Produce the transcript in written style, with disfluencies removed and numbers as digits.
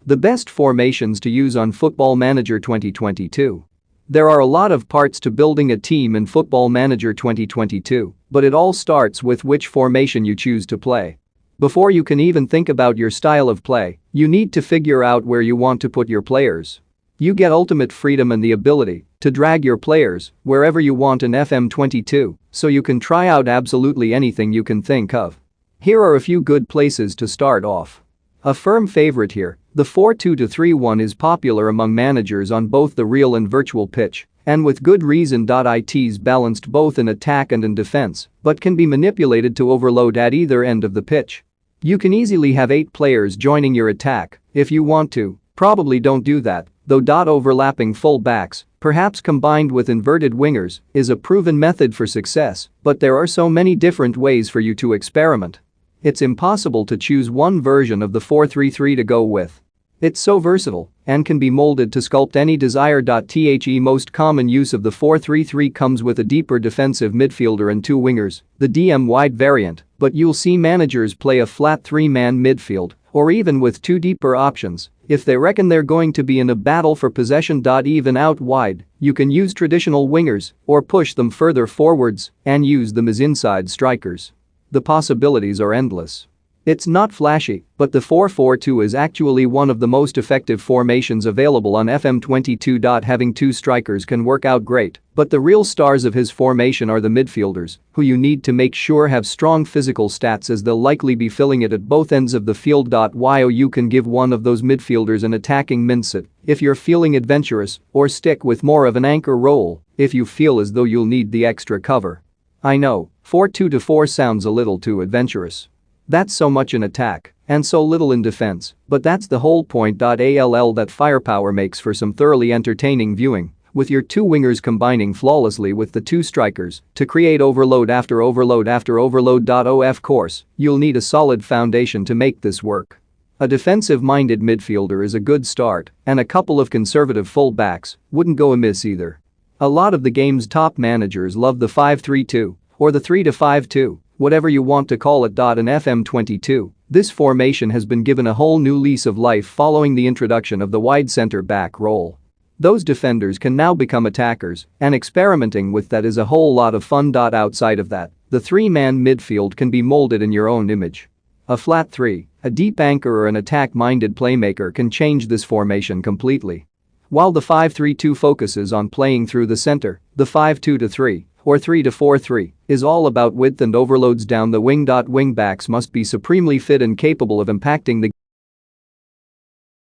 The best formations to use on Football Manager 2022. There are a lot of parts to building a team in Football Manager 2022, but it all starts with which formation you choose to play. Before you can even think about your style of play, you need to figure out where you want to put your players. You get ultimate freedom and the ability to drag your players wherever you want in FM22, so you can try out absolutely anything you can think of. Here are a few good places to start off. A firm favorite here, the 4-2-3-1 is popular among managers on both the real and virtual pitch, and with good reason. It's balanced both in attack and in defense, but can be manipulated to overload at either end of the pitch. You can easily have 8 players joining your attack if you want to, probably don't do that, though. Overlapping full backs, perhaps combined with inverted wingers, is a proven method for success, but there are so many different ways for you to experiment. It's impossible to choose one version of the 4-3-3 to go with. It's so versatile and can be molded to sculpt any desire. The most common use of the 4-3-3 comes with a deeper defensive midfielder and 2 wingers, the DM wide variant, but you'll see managers play a flat 3-man midfield, or even with 2 deeper options, if they reckon they're going to be in a battle for possession. Even out wide, you can use traditional wingers or push them further forwards and use them as inside strikers. The possibilities are endless. It's not flashy, but the 4-4-2 is actually one of the most effective formations available on FM22. Having 2 strikers can work out great, but the real stars of his formation are the midfielders, who you need to make sure have strong physical stats, as they'll likely be filling it at both ends of the field. While you can give one of those midfielders an attacking mindset if you're feeling adventurous, or stick with more of an anchor role if you feel as though you'll need the extra cover. I know, 4-2-4 sounds a little too adventurous. That's so much in attack and so little in defense, but that's the whole point. That firepower makes for some thoroughly entertaining viewing, with your 2 wingers combining flawlessly with the 2 strikers to create overload after overload after overload. Of course, you'll need a solid foundation to make this work. A defensive-minded midfielder is a good start, and a couple of conservative full-backs wouldn't go amiss either. A lot of the game's top managers love the 5-3-2 or the 3-5-2, whatever you want to call it. In FM22, this formation has been given a whole new lease of life following the introduction of the wide center-back role. Those defenders can now become attackers, and experimenting with that is a whole lot of fun. Outside of that, the 3-man midfield can be molded in your own image. A flat 3, a deep anchor, or an attack-minded playmaker can change this formation completely. While the 5-3-2 focuses on playing through the center, the 5-2-3 or 3-4-3 is all about width and overloads down the wing. Wingbacks must be supremely fit and capable of impacting the